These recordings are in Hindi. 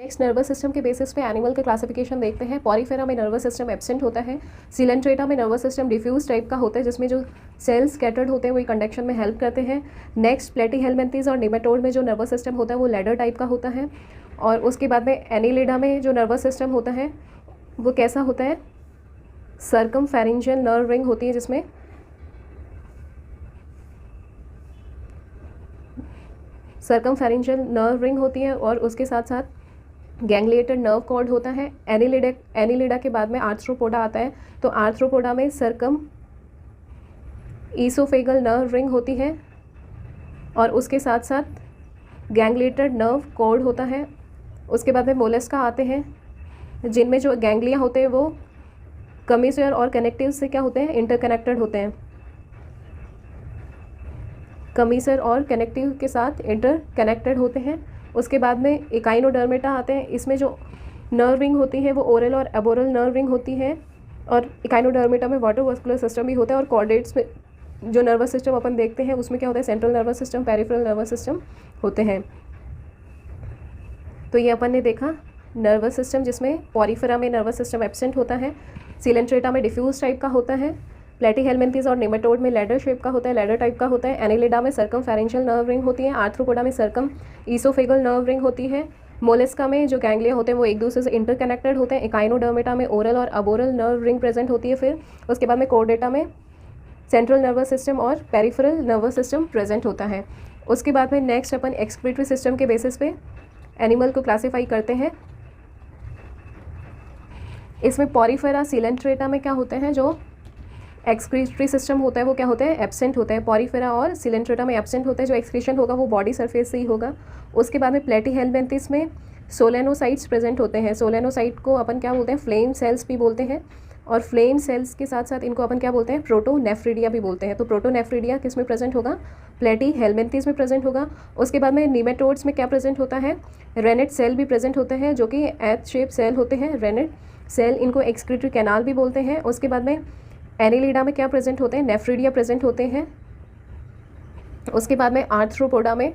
नेक्स्ट नर्वस सिस्टम के बेसिस पे एनिमल का क्लासिफिकेशन देखते हैं। पॉरीफेरा में नर्वस सिस्टम एब्सेंट होता है। सिलेंट्रेटा में नर्वस सिस्टम डिफ्यूज टाइप का होता है, जिसमें जो सेल्स स्कैटर्ड होते हैं वही कंडक्शन में हेल्प करते हैं। नेक्स्ट प्लेटीहेलमिन्थेस और निमेटोड में जो नर्वस सिस्टम होता है वो लैडर टाइप का होता है। और उसके बाद में एनिलिडा में जो नर्वस सिस्टम होता है वो कैसा होता है, सर्कमफेरेंजियल नर्व रिंग होती है, जिसमें सर्कमफेरेंजियल नर्व रिंग होती है और उसके साथ साथ गैंग्लिएटेड नर्व कॉर्ड होता है। एनिलिडा के बाद में आर्थ्रोपोडा आता है, तो आर्थ्रोपोडा में सर्कम ईसोफेगल नर्व रिंग होती है और उसके साथ साथ गैंग्लिएटेड नर्व कॉर्ड होता है। उसके बाद में मोलस्का आते हैं, जिनमें जो गैंग्लिया होते हैं वो कमीसर और कनेक्टिव से क्या होते हैं, इंटरकनेक्टेड होते हैं। कमीसर और कनेक्टिव के साथ इंटरकनेक्टेड होते हैं। उसके बाद में इकाइनोडर्मेटा आते हैं, इसमें जो नर्व रिंग होती है वो ओरल और एबोरल नर्व रिंग होती है। और इकाइनोडर्मेटा में वाटर वास्कुलर सिस्टम भी होता है। और कॉर्डेट्स में जो नर्वस सिस्टम अपन देखते हैं उसमें क्या होता है, central nervous system, peripheral nervous system होते हैं। तो ये अपन ने देखा नर्वस सिस्टम, जिसमें पॉरीफेरा में नर्वस सिस्टम एब्सेंट होता है, सिलेंट्रेटा में डिफ्यूज टाइप का होता है, प्लेटीहेलमिन्थेस और निमेटोड में लैडर शेप का होता है, लैडर टाइप का होता है, एनिलिडा में सर्कमफेरेंजियल नर्व रिंग होती है, आर्थ्रोपोडा में सर्कम ईसोफेगल नर्व रिंग होती है, मोलस्का में जो गैंग्लिया होते हैं वो एक दूसरे से इंटरकनेक्टेड होते हैं, इकाइनोडर्मेटा में ओरल और अबोरल नर्व रिंग प्रेजेंट होती है। फिर उसके बाद में कोर्डेटा में सेंट्रल नर्वस सिस्टम और पेरिफेरल नर्वस सिस्टम प्रेजेंट होता है। उसके बाद में नेक्स्ट अपन एक्सक्रीटरी सिस्टम के बेसिस पे एनिमल को क्लासीफाई करते हैं। इसमें पॉरीफेरा सिलेंट्रेटा में क्या होते हैं, जो एक्सक्रीटरी सिस्टम होता है वो क्या होता है, एब्सेंट होता है। पॉरीफेरा और सिलेंट्रेटा में एब्सेंट होता है, जो एक्सक्रीशन होगा वो बॉडी सरफेस से ही होगा। उसके बाद में प्लेटीहेलमिन्थेस में सोलेनोसाइट्स प्रेजेंट होते हैं। सोलेनोसाइट को अपन क्या बोलते हैं, फ्लेम सेल्स भी बोलते हैं। और फ्लेम सेल्स के साथ साथ इनको अपन क्या बोलते हैं, प्रोटोनेफ्रिडिया भी बोलते हैं। तो प्रोटोनेफ्रिडिया किस में प्रेजेंट होगा, प्लेटीहेलमिन्थेस में प्रेजेंट होगा। उसके बाद में निमेटोड्स में क्या प्रेजेंट होता है, रेनेट सेल भी प्रेजेंट होते हैं, जो कि एच शेप सेल होते हैं, रेनेट सेल, इनको एक्सक्रीटरी कैनाल भी बोलते हैं। उसके बाद में एनिलिडा में क्या प्रेजेंट होते हैं, नेफ्रिडिया प्रेजेंट होते हैं। उसके बाद में आर्थ्रोपोडा में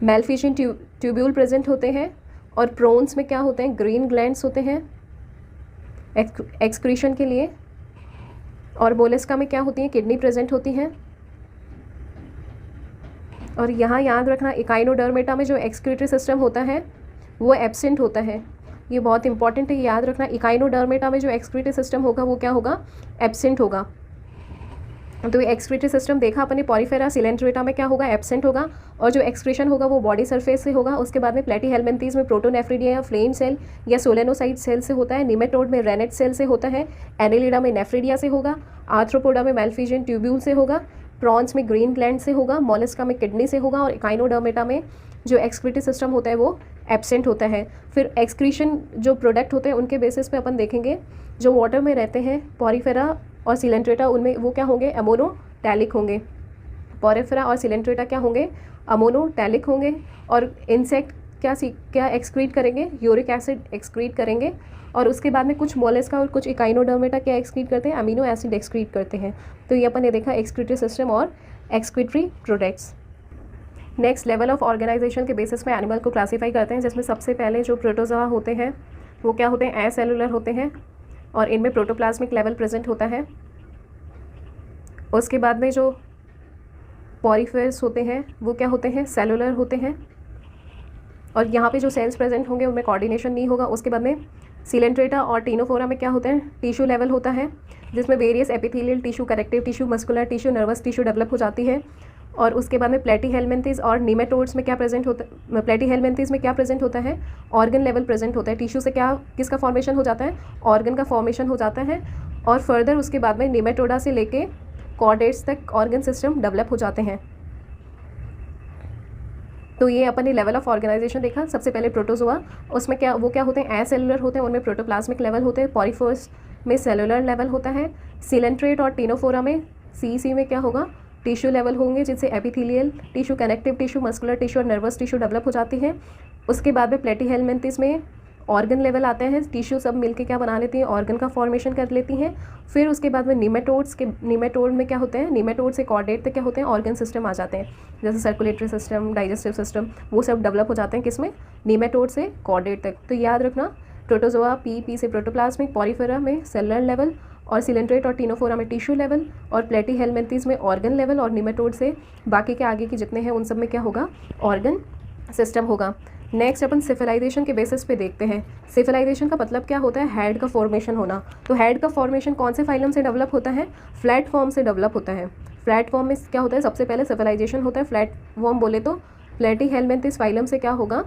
मैलफिशियन ट्यूब्यूल प्रेजेंट होते हैं। और प्रोन्स में क्या होते हैं, ग्रीन ग्लैंड्स होते हैं एक्सक्रीशन के लिए। और मोलस्का में क्या होती है, किडनी प्रेजेंट होती हैं। और यहाँ याद रखना, इकाइनोडर्मेटा में जो एक्सक्रीटरी सिस्टम होता है वो एब्सेंट होता है। ये बहुत इंपॉर्टेंट है, याद रखना। इकाइनोडर्मेटा में जो एक्सक्रीटरी सिस्टम होगा वो क्या होगा, एब्सेंट होगा। तो ये एक्सक्रीटरी सिस्टम देखा अपने पॉरीफेरा सिलेंट्रेटा में क्या होगा, एब्सेंट होगा। और जो एक्सक्रीशन होगा वो बॉडी सरफेस से होगा। उसके बाद में प्लेटीहेलमिन्थेस में प्रोटोनेफ्रिडिया या फ्लेम सेल या सोलेनोसाइट सेल से होता है। निमेटोड में रेनेट सेल से होता है। एनिलिडा में नेफ्रिडिया से होगा। आर्थ्रोपोडा में मैलफिशियन ट्यूब्यूल से होगा। प्रॉन्स में ग्रीन ग्लैंड से होगा। मोलस्का में किडनी से होगा। और इकाइनोडर्मेटा में जो एक्सक्रीटरी सिस्टम होता है वो एब्सेंट होता है। फिर एक्सक्रीशन जो प्रोडक्ट होते हैं उनके बेसिस पे अपन देखेंगे। जो वाटर में रहते हैं पॉरीफेरा और सिलेंट्रेटा, उनमें वो क्या होंगे, अमोनोटैलिक होंगे। पॉरीफेरा और सिलेंट्रेटा क्या होंगे, अमोनोटैलिक होंगे। और इंसेक्ट क्या एक्सक्रीट करेंगे, यूरिक एसिड एक्सक्रीट करेंगे। और उसके बाद में कुछ मोलस्का और कुछ इकाइनोडर्मेटा क्या एक्सक्रीट करते हैं, अमीनो एसिड एक्सक्रीट करते हैं। तो ये अपन ने देखा एक्सक्रीटरी सिस्टम और excretory products. Next level of organisation के बेसिस में एनिमल को क्लासीफाई करते हैं, जिसमें सबसे पहले जो प्रोटोजोआ होते हैं वो क्या होते हैं, एसेलुलर होते हैं और इनमें प्रोटोप्लाज्मिक लेवल प्रेजेंट होता है। उसके बाद में जो पॉरीफेरस होते हैं वो क्या होते हैं, सेलुलर होते हैं और यहाँ पे जो सेल्स प्रेजेंट होंगे उनमें कोऑर्डिनेशन नहीं होगा। उसके बाद में सिलेंट्रेटा और टीनोफोरा में क्या होते हैं, टिश्यू लेवल होता है, जिसमें various epithelial tissue, corrective tissue, muscular tissue, nervous tissue develop हो जाती है। और उसके बाद में प्लेटीहेलमिन्थेस और निमेटोड्स में क्या प्रेजेंट होता है, प्लेटीहेलमिन्थेस में क्या प्रेजेंट होता है, ऑर्गन लेवल प्रेजेंट होता है। टिश्यू से क्या किसका फॉर्मेशन हो जाता है, ऑर्गन का फॉर्मेशन हो जाता है। और फर्दर उसके बाद में निमेटोडा से लेके कॉर्डेट्स तक ऑर्गन सिस्टम डेवलप हो जाते हैं। तो ये अपन ने लेवल ऑफ ऑर्गेनाइजेशन देखा। सबसे पहले प्रोटोजोआ, उसमें क्या वो क्या होते हैं, एसेलुलर होते हैं, उनमें प्रोटोप्लाज्मिक लेवल होते हैं। पॉरीफेरस में सेलुलर लेवल होता है। सिलेंट्रेट और टीनोफोरा में सी में क्या होगा, टिश्यू लेवल होंगे, जिससे epithelial tissue, connective tissue, muscular tissue और नर्वस टिश्यू डेवलप हो जाती है। उसके बाद में प्लेटीहेलमिन्थेस में ऑर्गन लेवल आता है, टिश्यू सब मिलके क्या बना लेती हैं, ऑर्गन का फॉर्मेशन कर लेती हैं। फिर उसके बाद में निमेटोड में क्या होते हैं, निमेटोड से कॉर्डेट तक क्या होते हैं, ऑर्गन सिस्टम आ जाते हैं, जैसे सर्कुलेटरी सिस्टम, डाइजेस्टिव सिस्टम, वो सब डेवलप हो जाते हैं किसमें, निमेटोड से कॉर्डेट तक। तो याद रखना, प्रोटोजोआ पी से प्रोटोप्लाज्मिक, पॉलीफेरा में सेलुलर लेवल, और सिलेंट्रेट और टीनोफोरा में टिश्यू लेवल, और प्लेटीहेलमिन्थीज में ऑर्गन लेवल, और निमेटोड से बाकी के आगे के जितने हैं उन सब में क्या होगा, ऑर्गन सिस्टम होगा। नेक्स्ट अपन सिफिलाइजेशन के बेसिस पे देखते हैं। सिफिलाइजेशन का मतलब क्या होता है, हेड का फॉर्मेशन होना। तो हेड का फॉर्मेशन कौन से फाइलम से डेवलप होता है, फ्लैट फॉर्म से डेवलप होता है। फ्लैट फॉर्म में क्या होता है, सबसे पहले सिफिलाइजेशन होता है। फ्लैट फॉर्म बोले तो प्लेटीहेलमिन्थीज फाइलम से क्या होगा,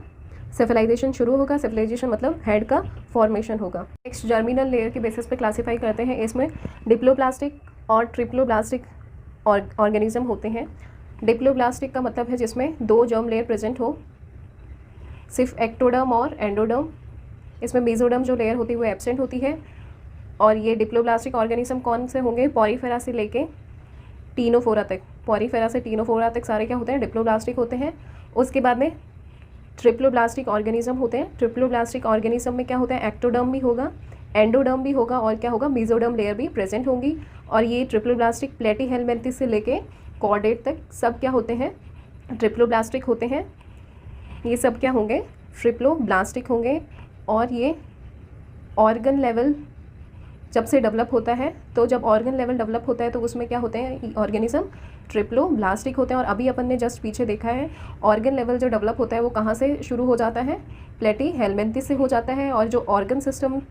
सिफिलाइजेशन शुरू होगा। सिफिलाइजेशन मतलब हेड का फॉर्मेशन होगा। नेक्स्ट जर्मिनल लेयर के बेसिस पे क्लासीफाई करते हैं। इसमें डिप्लोप्लास्टिक और ट्रिप्लोप्लास्टिक ऑर्गेनिज्म होते हैं। डिप्लोप्लास्टिक का मतलब है जिसमें 2 जर्म लेयर प्रेजेंट हो, सिर्फ एक्टोडर्म और एंडोडर्म। इसमें मेसोडर्म जो लेयर होती है वो एब्सेंट होती है। और ये डिप्लोप्लास्टिक ऑर्गेनिज्म कौन से होंगे, पॉरीफेरा से लेके टीनोफोरा तक। पॉरीफेरा से टीनोफोरा तक सारे क्या होते हैं, डिप्लोप्लास्टिक होते हैं। उसके बाद में ट्रिप्लोप्लास्टिक ऑर्गेनिज्म होते हैं। ट्रिप्लोप्लास्टिक ऑर्गेनिज्म में क्या होता है, एक्टोडर्म भी होगा, एंडोडर्म भी होगा, और क्या होगा, मेसोडर्म लेयर भी प्रेजेंट होंगी। और ये ट्रिप्लोप्लास्टिक प्लेटीहेलमिन्थीज से लेके कॉर्डेट तक सब क्या होते हैं, ट्रिप्लोप्लास्टिक होते हैं। ये सब क्या होंगे, ट्रिप्लोब्लास्टिक होंगे। और ये ऑर्गन लेवल जब से डेवलप होता है, तो जब ऑर्गन लेवल डेवलप होता है तो उसमें क्या होते हैं, ऑर्गेनिज्म ट्रिप्लोब्लास्टिक होते हैं। और अभी अपन ने जस्ट पीछे देखा है, ऑर्गन लेवल जो डेवलप होता है वो कहाँ से शुरू हो जाता है, प्लेटीहेलमिन्थीज से हो जाता है। और जो ऑर्गन सिस्टम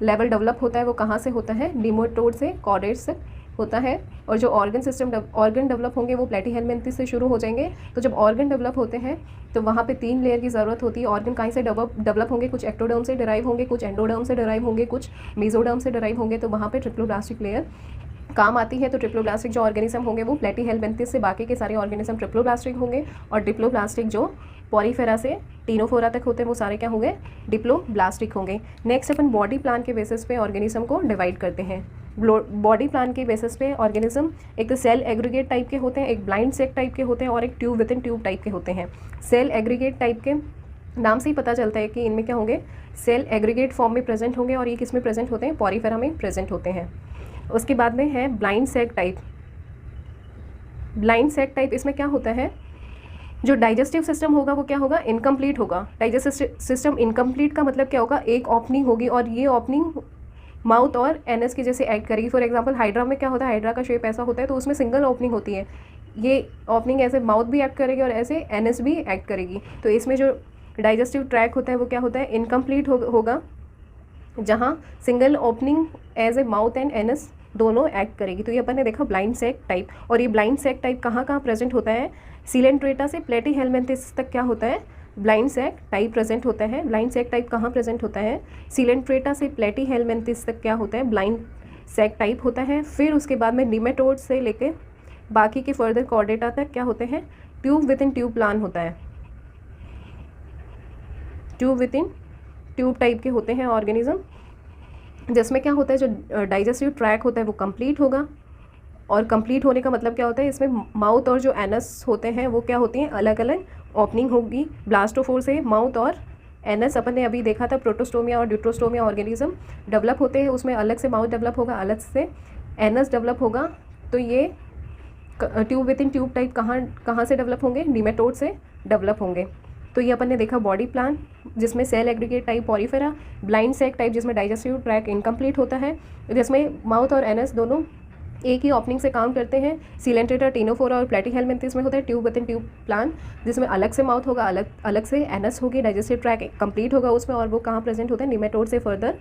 लेवल डेवलप होता है वो कहाँ से होता है, निमेटोड से कॉर्डेट से होता है। और जो ऑर्गन डेवलप होंगे वो प्लेटीहेलमिन्थीज से शुरू हो जाएंगे। तो जब ऑर्गन डेवलप होते हैं तो वहाँ पे 3 लेयर की ज़रूरत होती है। ऑर्गन कहीं से डेवलप होंगे, कुछ एक्टोडर्म से डिराइव होंगे, कुछ एंडोडर्म से डिराइव होंगे, कुछ मेसोडर्म से डिराइव होंगे। तो वहाँ पे ट्रिप्लोब्लास्टिक लेयर काम आती है। तो ट्रिप्लोब्लास्टिक जो ऑर्गेनिज्म होंगे वो प्लेटीहेलमिन्थीज से बाकी के सारे ऑर्गेनिज्म ट्रिप्लोब्लास्टिक होंगे। और डिप्लोब्लास्टिक जो पॉरीफेरा से टीनोफोरा तक होते हैं वो सारे क्या होंगे, डिप्लोब्लास्टिक होंगे। नेक्स्ट अपन बॉडी प्लान के बेसिस पे ऑर्गेनिज्म को डिवाइड करते हैं। बॉडी प्लान के बेसिस पे ऑर्गेनिज्म एक तो सेल एग्रीगेट टाइप के होते हैं, एक ब्लाइंड सेक टाइप के होते हैं, और एक tube with in tube type के होते हैं। सेल एग्रीगेट टाइप के नाम से ही पता चलता है कि इनमें क्या होंगे, सेल एग्रीगेट फॉर्म में प्रेजेंट होंगे। और ये किस में प्रेजेंट होते हैं, पॉरीफेरा में प्रेजेंट होते हैं। उसके बाद में है blind sac type. Blind sac type, इसमें क्या होता है, जो डाइजेस्टिव सिस्टम होगा वो क्या होगा, इनकम्प्लीट होगा। डाइजेस्टिव सिस्टम इनकम्प्लीट का मतलब क्या होगा, एक ओपनिंग होगी और ये ओपनिंग माउथ और एनएस की जैसे एक्ट करेगी। फॉर एग्जांपल हाइड्रा में क्या होता है, हाइड्रा का शेप ऐसा होता है तो उसमें सिंगल ओपनिंग होती है। ये ओपनिंग ऐसे माउथ भी एक्ट करेगी और ऐसे एनएस भी एक्ट करेगी। तो इसमें जो डाइजेस्टिव ट्रैक होता है वो क्या होता है, इनकम्प्लीट होगा, जहाँ single opening as a mouth and anus दोनों एक्ट करेगी। तो ये अपन ने देखा ब्लाइंड सेक टाइप। और ये ब्लाइंड सेक टाइप कहाँ कहाँ प्रेजेंट होता है, सिलेंट्रेटा से प्लेटीहेलमिन्थीज तक क्या होता है, ब्लाइंड सेक टाइप प्रेजेंट होता है। ब्लाइंड सेक टाइप कहाँ प्रेजेंट होता है, सिलेंट्रेटा से प्लेटीहेलमिन्थीज तक क्या होता है, ब्लाइंड सेक टाइप होता है। फिर उसके बाद में निमेटोड से लेके बाकी के फर्दर कॉर्डेटा तक क्या होते हैं, tube with in tube plan होता है। Tube with in tube type के होते हैं ऑर्गेनिज्म, जिसमें क्या होता है, जो डाइजेस्टिव ट्रैक होता है वो कंप्लीट होगा। और कंप्लीट होने का मतलब क्या होता है, इसमें माउथ और जो एनस होते हैं वो क्या होती हैं, अलग अलग ओपनिंग होगी। ब्लास्टोफोर से माउथ और एनस अपन ने अभी देखा था, प्रोटोस्टोमिया और ड्यूट्रोस्टोमिया ऑर्गेनिज्म डेवलप होते हैं, उसमें अलग से माउथ डेवलप होगा, अलग से एनस डेवलप होगा। तो ये tube with in tube type कहाँ से डेवलप होंगे, निमेटोड से डेवलप होंगे। तो ये अपन ने देखा बॉडी प्लान, जिसमें cell aggregate type Porifera, blind sac type जिसमें डाइजेस्टिव ट्रैक इनकम्प्लीट होता है, जिसमें माउथ और एनस दोनों एक ही ओपनिंग से काम करते हैं। सिलेंट्रेटा, टीनोफोरा और प्लेटीहेलमिन्थीज में होता है tube with in tube plan, जिसमें अलग से माउथ होगा, अलग से एनस होगी, डाइजेस्टिव ट्रैक कंप्लीट होगा उसमें। और वो कहाँ प्रेजेंट होते हैं, निमेटोड से फर्दर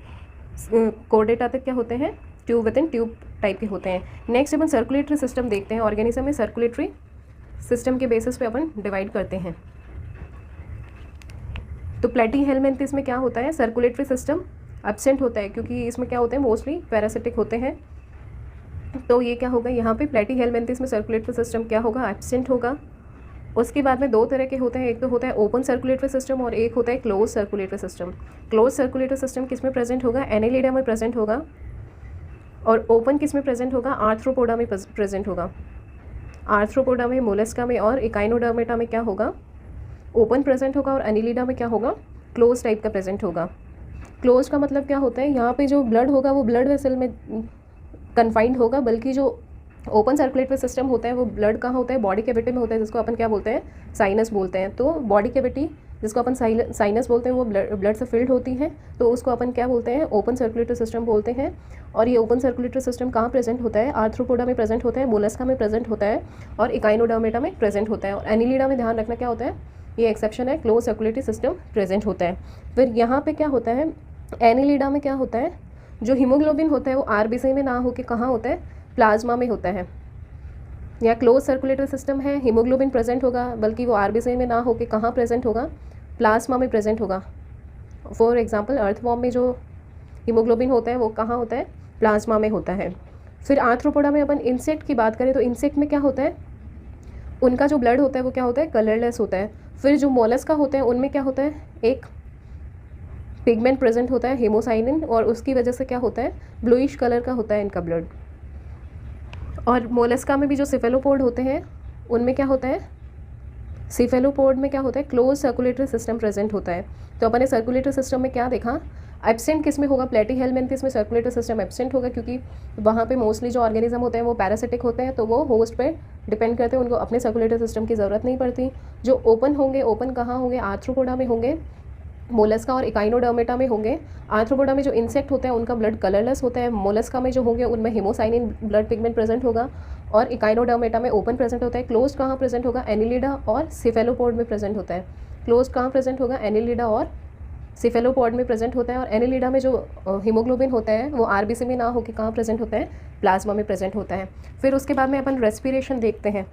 कॉर्डेटा तक क्या होते हैं, tube with in tube type के होते हैं। नेक्स्ट अपन सर्कुलेटरी सिस्टम देखते हैं। ऑर्गेनिज्म में सर्कुलेटरी सिस्टम के बेसिस पे अपन डिवाइड करते हैं। तो प्लेटीहेलमिन्थीज में क्या होता है, सर्कुलेटरी सिस्टम एब्सेंट होता है, क्योंकि इसमें क्या होते हैं, मोस्टली पैरासिटिक होते हैं। तो ये क्या होगा, यहाँ पे प्लेटीहेलमिन्थीज में सर्कुलेटरी सिस्टम क्या होगा, एब्सेंट होगा। उसके बाद में 2 तरह के होते हैं, एक तो होता है ओपन सर्कुलेटरी सिस्टम और एक होता है close circulatory system. Close circulatory system किस में प्रेजेंट होगा, एनेलिडा में प्रेजेंट होगा। और ओपन किस में प्रेजेंट होगा, आर्थ्रोपोडा में प्रेजेंट होगा। आर्थ्रोपोडा में, मोलस्का में और इकाइनोडर्मेटा में क्या होगा, ओपन प्रेजेंट होगा। और एनेलिडा में क्या होगा, क्लोज टाइप का प्रेजेंट होगा। क्लोज का मतलब क्या होता है, यहाँ पे जो ब्लड होगा वो ब्लड वेसल में कन्फाइंड होगा, बल्कि जो ओपन सर्कुलेटरी सिस्टम होता है वो ब्लड कहाँ होता है, बॉडी कैविटी में होता है, जिसको अपन क्या बोलते हैं, साइनस बोलते हैं। तो बॉडी कैविटी जिसको अपन साइनस बोलते हैं वो ब्लड से फिल्ड होती है, तो उसको अपन क्या बोलते हैं, ओपन सर्कुलेटरी सिस्टम बोलते हैं। और ये ओपन सर्कुलेटरी सिस्टम कहाँ प्रेजेंट होता है, आर्थ्रोपोडा में प्रेजेंट होता है, मोलस्का में प्रेजेंट होता है और इकाइनोडर्मेटा में प्रेजेंट होता है। और एनिलिडा में ध्यान रखना क्या होता है, ये एक्सेप्शन है, क्लोज सर्कुलेटरी सिस्टम प्रेजेंट होता है। फिर यहाँ पे क्या होता है, एनिलिडा में क्या होता है, जो हीमोग्लोबिन होता है वो आरबीसी में ना होकर कहाँ होता है, प्लाज्मा में होता है। या क्लोज सर्कुलेटरी सिस्टम है, हीमोग्लोबिन प्रेजेंट होगा, बल्कि वो आरबीसी में ना होकर कहाँ प्रेजेंट होगा, प्लाज्मा में प्रेजेंट होगा। फॉर एग्जांपल अर्थवॉर्म में जो हीमोग्लोबिन होता है वो कहाँ होता है, प्लाज्मा में होता है। फिर आर्थ्रोपोडा में अपन इंसेक्ट की बात करें तो इंसेक्ट में क्या होता है, उनका जो ब्लड होता है वो क्या होता है, कलरलेस होता है। फिर जो मोलस्का होते हैं उनमें क्या होता है, एक पिगमेंट प्रेजेंट होता है, हेमोसाइनिन, और उसकी वजह से क्या होता है, ब्लूइश कलर का होता है इनका ब्लड। और मोलस्का में भी जो सिफेलोपोड होते हैं उनमें क्या होता है, सिफेलोपोड में क्या होता है, क्लोज सर्कुलेटरी सिस्टम प्रेजेंट होता है। तो अपन ने सर्कुलेटरी सिस्टम में क्या देखा, एब्सेंट किस में होगा, प्लेटीहेलमिन्थेस में सर्कुलेटरी सिस्टम एब्सेंट होगा, क्योंकि वहाँ पे मोस्टली जो ऑर्गेनिज्म होते हैं वो पैरासिटिक होते हैं, तो वो होस्ट पे डिपेंड करते हैं, उनको अपने सर्कुलेटरी सिस्टम की ज़रूरत नहीं पड़ती। जो ओपन होंगे, ओपन कहाँ होंगे, आर्थ्रोपोडा में होंगे, मोलस्का और इकाइनोडर्मेटा में होंगे। आर्थ्रोपोडा में जो इंसेक्ट होते हैं उनका ब्लड कलरलेस होता है, मोलस्का में जो होंगे उनमें हेमोसाइनिन ब्लड पिगमेंट प्रेजेंट होगा, और इकाइनोडर्मेटा में ओपन प्रेजेंट होता है। क्लोज कहाँ प्रेजेंट होगा, एनिलिडा और सिफेलोपोड में प्रेजेंट होता है। क्लोज कहाँ प्रेजेंट होगा, एनिलिडा और सिफेलोपोड में प्रेजेंट होता है। और एनिलिडा में जो हीमोग्लोबिन होता है वो आरबीसी में ना होकर कहाँ प्रेजेंट होता है, प्लाज्मा में प्रेजेंट होता है। फिर उसके बाद में अपन रेस्पिरेशन देखते हैं।